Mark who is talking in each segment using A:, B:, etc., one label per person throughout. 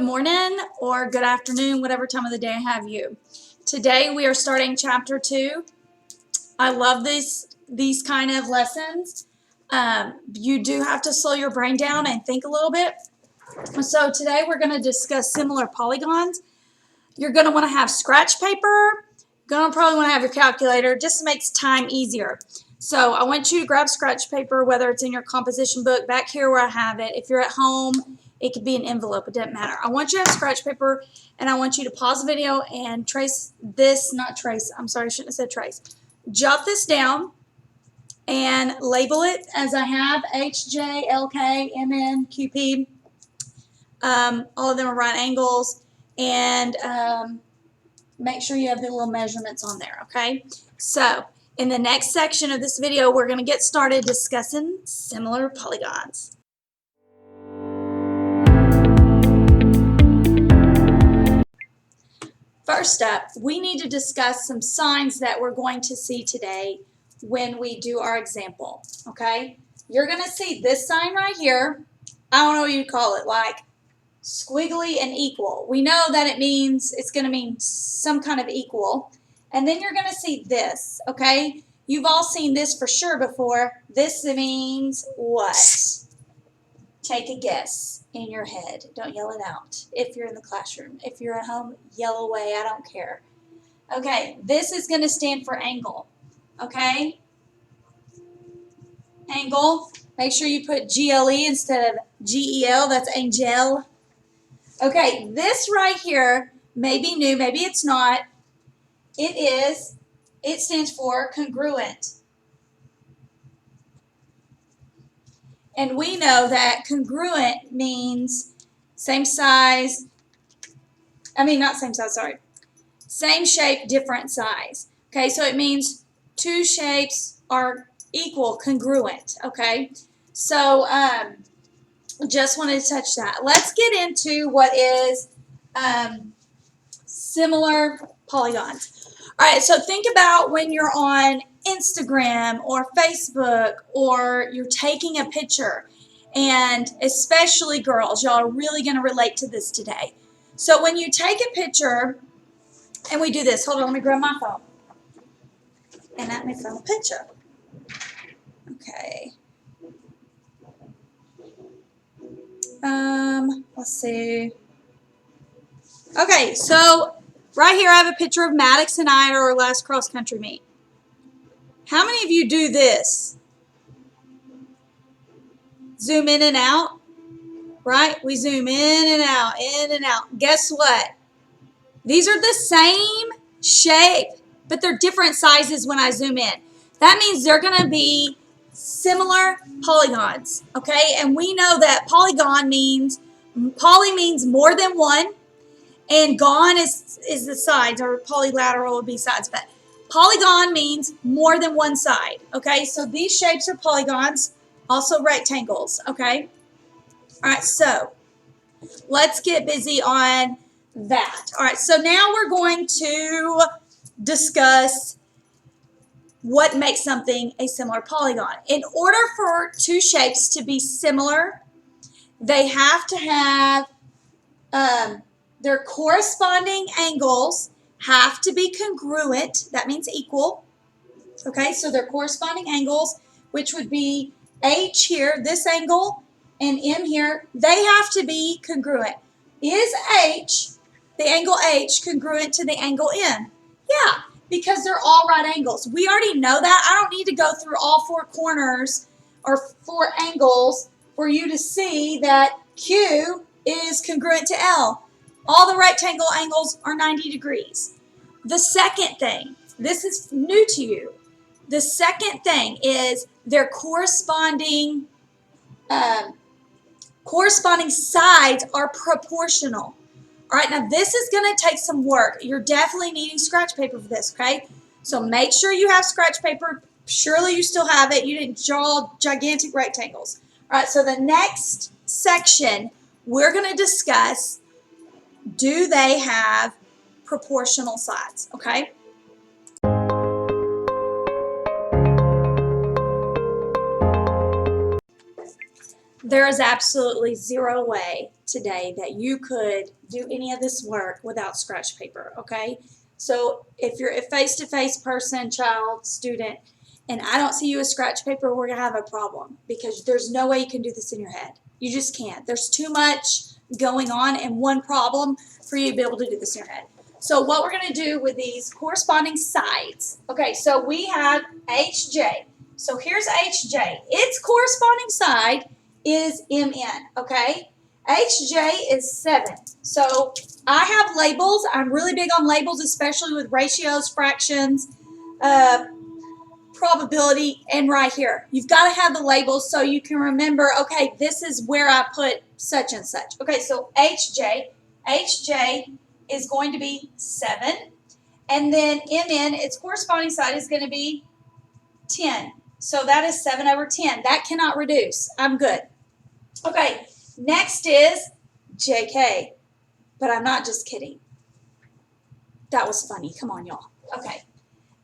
A: Good morning or good afternoon, whatever time of the day I have you. Today we are starting chapter 2. I love these kind of lessons. You do have to slow your brain down and think a little bit. So today we're going to discuss similar polygons. You're going to want to have scratch paper. You're going to probably want to have your calculator. Just makes time easier. So I want you to grab scratch paper, whether it's in your composition book, back here where I have it. If you're at home, it could be an envelope. It doesn't matter. I want you to have scratch paper, and I want you to pause the video and trace this, not trace. I'm sorry, I shouldn't have said trace. Jot this down and label it as I have H, J, L, K, M, N, Q, P. All of them are right angles, and make sure you have the little measurements on there, okay? So in the next section of this video, we're going to get started discussing similar polygons. First up, we need to discuss some signs that we're going to see today when we do our example, okay? You're going to see this sign right here. I don't know what you call it, like squiggly and equal. We know that it's going to mean some kind of equal. And then you're going to see this, okay? You've all seen this for sure before. This means what? Take a guess in your head. Don't yell it out if you're in the classroom. If you're at home, yell away. I don't care. Okay, this is going to stand for angle, okay? Angle. Make sure you put G-L-E instead of G-E-L. That's angel. Okay, this right here may be new. Maybe it's not. It stands for congruent. And we know that congruent means same size, not same size, sorry. Same shape, different size. Okay, so it means two shapes are equal, congruent, okay? So, just wanted to touch that. Let's get into what is similar polygons. All right, so think about when you're on Instagram or Facebook or you're taking a picture, and especially girls, y'all are really going to relate to this today. So when you take a picture, and we do this, hold on, let me grab my phone, and let me film a picture. Okay. Let's see. Okay, so right here I have a picture of Maddox and I at our last cross-country meet. How many of you do this? Zoom in and out, right? We zoom in and out, in and out. Guess what? These are the same shape, but they're different sizes when I zoom in. That means they're going to be similar polygons, okay? And we know that poly means more than one, and gon is the sides, or polylateral would be sides, but polygon means more than one side, okay? So these shapes are polygons, also rectangles, okay? All right, so let's get busy on that. All right, so now we're going to discuss what makes something a similar polygon. In order for two shapes to be similar, they have to have their corresponding angles have to be congruent. That means equal. Okay, so their corresponding angles, which would be H here, this angle, and M here, they have to be congruent. Is H, the angle H, congruent to the angle N? Yeah, because they're all right angles. We already know that. I don't need to go through all four corners or four angles for you to see that Q is congruent to L. All the rectangle angles are 90 degrees. The second thing, this is new to you. The second thing is their corresponding sides are proportional. All right, now this is going to take some work. You're definitely needing scratch paper for this, okay? So make sure you have scratch paper. Surely you still have it. You didn't draw gigantic rectangles. All right, so the next section, we're going to discuss, do they have proportional sides, okay? There is absolutely zero way today that you could do any of this work without scratch paper, okay? So if you're a face-to-face person, child, student, and I don't see you with scratch paper, we're going to have a problem because there's no way you can do this in your head. You just can't. There's too much going on and one problem for you to be able to do this in your head. So what we're going to do with these corresponding sides, okay, so we have HJ. So here's HJ. Its corresponding side is MN, okay? HJ is 7. So I have labels. I'm really big on labels, especially with ratios, fractions, probability, and right here. You've got to have the labels so you can remember, okay, this is where I put such and such. Okay, so HJ is going to be 7. And then MN, its corresponding side is going to be 10. So that is 7 over 10. That cannot reduce. I'm good. Okay, next is JK. But I'm not just kidding. That was funny. Come on, y'all. Okay.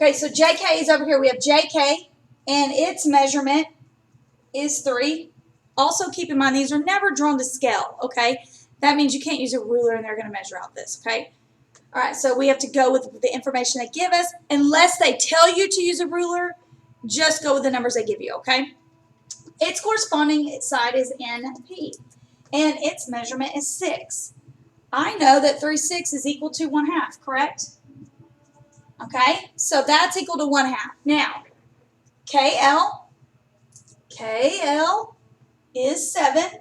A: Okay, so JK is over here. We have JK, and its measurement is 3. Also, keep in mind, these are never drawn to scale, okay? That means you can't use a ruler, and they're going to measure out this, okay? All right, so we have to go with the information they give us. Unless they tell you to use a ruler, just go with the numbers they give you, okay? Its corresponding side is NP, and its measurement is 6. I know that 3/6 is equal to 1/2, correct? Okay, so that's equal to 1/2. Now, KL is 7,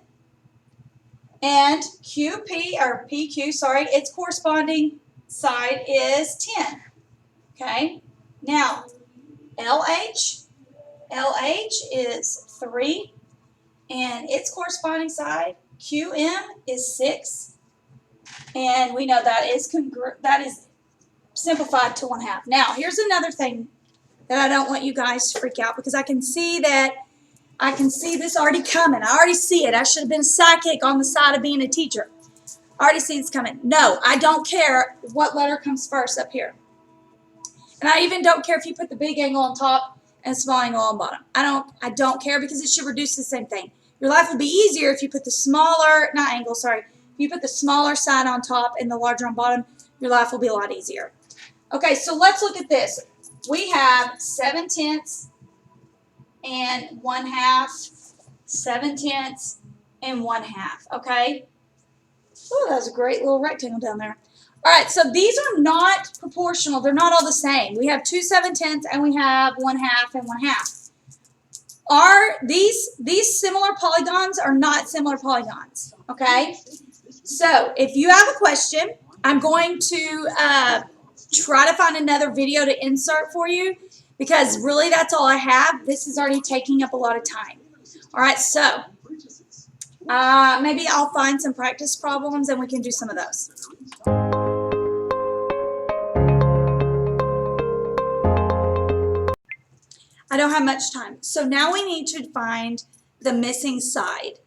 A: and PQ, sorry, its corresponding side is 10. Okay, now LH is 3, and its corresponding side, QM, is 6. And we know that is simplified to 1/2. Now, here's another thing that I don't want you guys to freak out because I can see this already coming. I already see it. I should have been psychic on the side of being a teacher. I already see it's coming. No, I don't care what letter comes first up here. And I even don't care if you put the big angle on top and small angle on bottom. I don't care because it should reduce the same thing. Your life will be easier if you put the smaller, if you put the smaller side on top and the larger on bottom, your life will be a lot easier. Okay, so let's look at this. We have 7/10 and 1/2, 7/10 and 1/2, okay? Oh, that was a great little rectangle down there. All right, so these are not proportional. They're not all the same. We have 2 7/10 and we have 1/2 and 1/2. These similar polygons are not similar polygons, okay? So if you have a question, I'm going to try to find another video to insert for you because really that's all I have. This is already taking up a lot of time. All right, so maybe I'll find some practice problems and we can do some of those. I don't have much time. So now we need to find the missing side.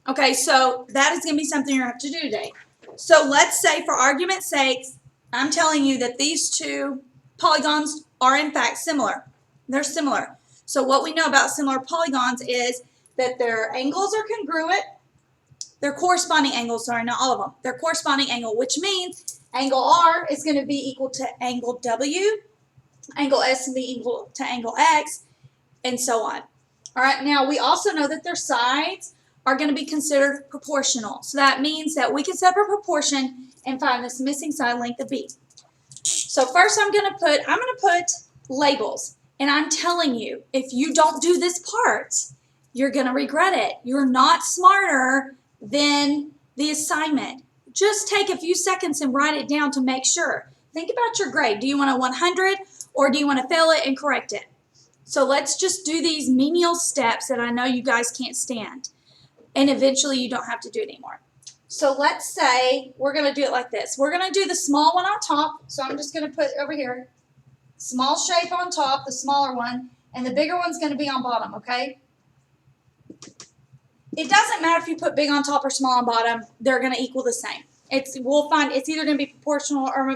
A: Okay, so that is going to be something you're going to have to do today. So let's say, for argument's sake, I'm telling you that these two polygons are in fact similar. They're similar. So what we know about similar polygons is that their angles are congruent. Their corresponding angles, sorry, not all of them. Their corresponding angle, which means angle R is going to be equal to angle W. Angle S will be equal to angle X, and so on. All right, now we also know that their sides are going to be considered proportional. So that means that we can separate proportion and find this missing side length of B. So first I'm going to put labels. And I'm telling you, if you don't do this part, you're going to regret it. You're not smarter than the assignment. Just take a few seconds and write it down to make sure. Think about your grade. Do you want a 100 or do you want to fail it and correct it? So let's just do these menial steps that I know you guys can't stand. And eventually you don't have to do it anymore. So let's say we're going to do it like this. We're going to do the small one on top. So I'm just going to put over here, small shape on top, the smaller one, and the bigger one's going to be on bottom, okay? It doesn't matter if you put big on top or small on bottom. They're going to equal the same. We'll find it's either going to be proportional or we're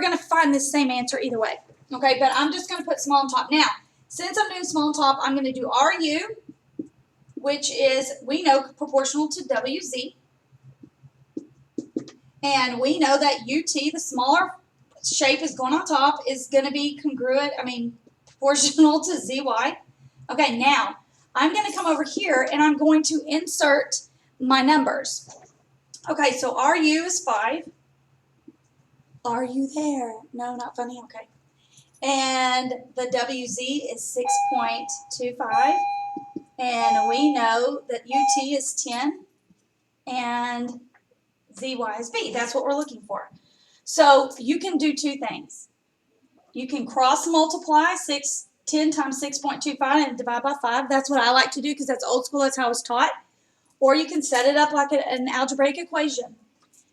A: going to find the same answer either way. Okay, but I'm just going to put small on top. Now, since I'm doing small on top, I'm going to do RU. which is, we know, proportional to WZ. And we know that UT, the smaller shape is going on top, is going to be proportional to ZY. Okay, now I'm going to come over here and I'm going to insert my numbers. Okay, so RU is 5. Are you there? No, not funny? Okay. And the WZ is 6.25. And we know that UT is 10. And ZY is B. That's what we're looking for. So you can do two things. You can cross multiply 10 times 6.25 and divide by 5. That's what I like to do because that's old school. That's how I was taught. Or you can set it up like an algebraic equation.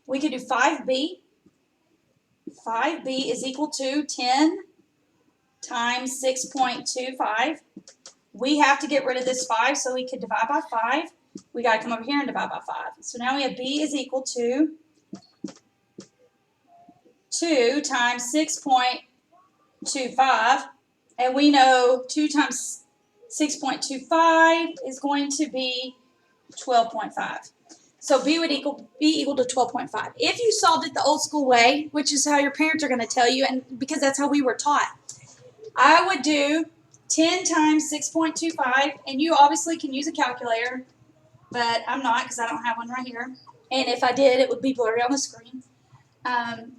A: We could do 5B. 5B is equal to 10 times 6.25. We have to get rid of this 5, so we could divide by 5. We got to come over here and divide by 5. So now we have B is equal to 2 times 6.25. And we know 2 times 6.25 is going to be 12.5. So B would be equal to 12.5. If you solved it the old school way, which is how your parents are going to tell you, and because that's how we were taught, I would do 10 times 6.25, and you obviously can use a calculator, but I'm not because I don't have one right here. And if I did, it would be blurry on the screen.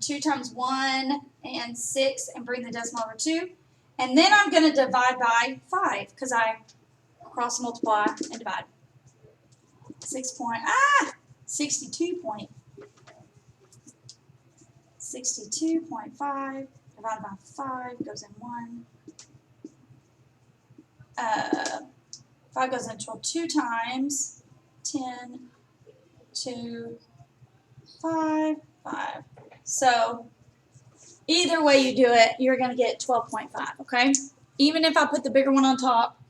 A: 2 times 1 and 6, and bring the decimal over 2. And then I'm going to divide by 5 because I cross multiply and divide. 62.5 divided by 5 goes in 1. 5 goes in 12 2 times 10 2 5 5. So either way you do it, you're going to get 12.5, okay? Even if I put the bigger one on top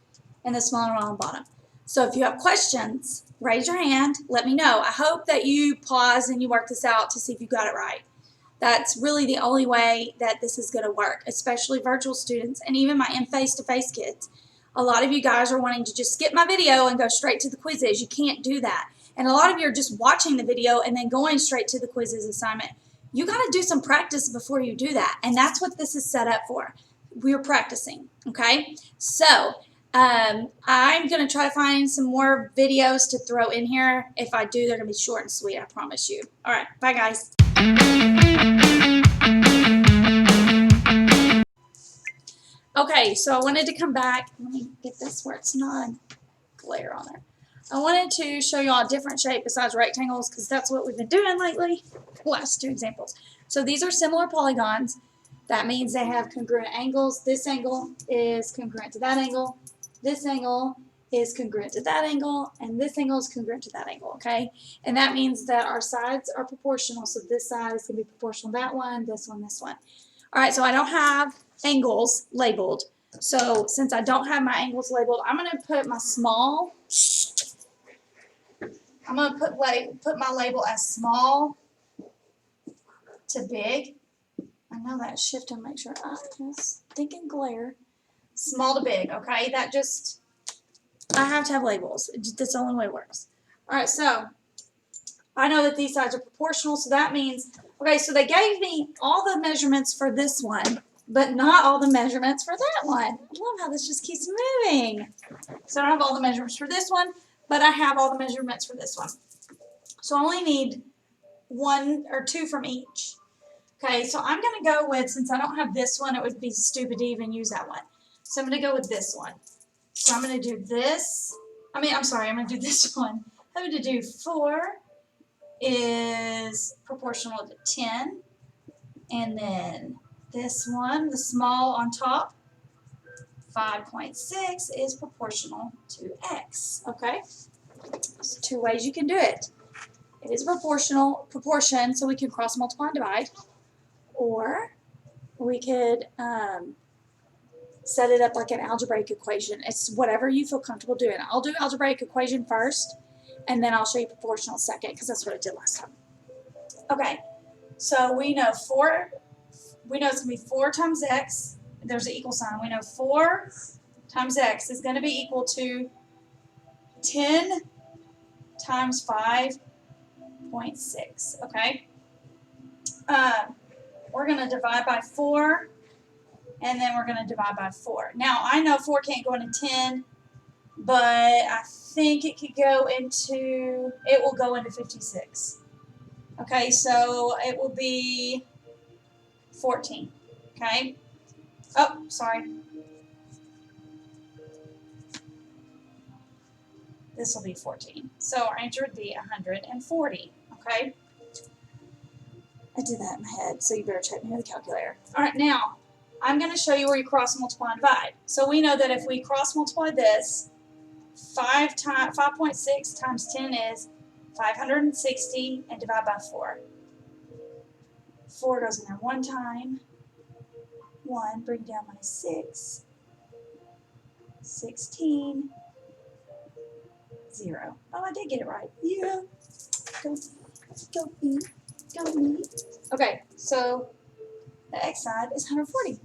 A: and the smaller one on the bottom. So if you have questions, raise your hand, let me know. I hope that you pause and you work this out to see if you got it right. That's really the only way that this is going to work, especially virtual students and even my face-to-face kids. A lot of you guys are wanting to just skip my video and go straight to the quizzes. You can't do that. And a lot of you are just watching the video and then going straight to the quizzes assignment. You got to do some practice before you do that. And that's what this is set up for. We're practicing, okay? So I'm going to try to find some more videos to throw in here. If I do, they're going to be short and sweet, I promise you. All right, bye, guys. Okay, so I wanted to come back. Let me get this where it's not glare on there. I wanted to show you all a different shape besides rectangles because that's what we've been doing lately. Last two examples. So these are similar polygons. That means they have congruent angles. This angle is congruent to that angle. This angle is congruent to that angle. And this angle is congruent to that angle, okay? And that means that our sides are proportional. So this side is going to be proportional to that one, this one, this one. All right, so I don't have angles labeled. So since I don't have my angles labeled, I'm going to put my small... I'm going to put my label as small to big. I know that shift to make sure I just thinking glare. Small to big, okay? That just, I have to have labels. That's the only way it works. All right, so I know that these sides are proportional, so that means, okay, so they gave me all the measurements for this one, but not all the measurements for that one. I love how this just keeps moving. So I don't have all the measurements for this one, but I have all the measurements for this one. So I only need 1 or 2 from each. Okay, so I'm going to go with, since I don't have this one, it would be stupid to even use that one. So I'm going to go with this one. So I'm going to do this. I'm going to do this one. I'm going to do 4 is proportional to 10. And then this one, the small on top, 5.6 is proportional to x, okay? There's 2 ways you can do it. It is proportion, so we can cross multiply and divide, or we could set it up like an algebraic equation. It's whatever you feel comfortable doing. I'll do algebraic equation first, and then I'll show you proportional second, because that's what I did last time. Okay, so we know it's going to be 4 times x. There's an equal sign. We know 4 times x is going to be equal to 10 times 5.6, okay? We're going to divide by 4, and then we're going to divide by 4. Now, I know 4 can't go into 10, but I think it could go into, it will go into 56. Okay, so it will be 14, okay? Oh, sorry. This will be 14. So our answer would be 140, okay? I did that in my head, so you better check me with the calculator. All right, now, I'm going to show you where you cross multiply and divide. So we know that if we cross multiply this, 5.6 times 10 is 560, and divide by 4. 4 goes in there one time. 1, bring down my 6. 16. 0. Oh, I did get it right. Yeah. Go me. Go me. Okay, so the x side is 140.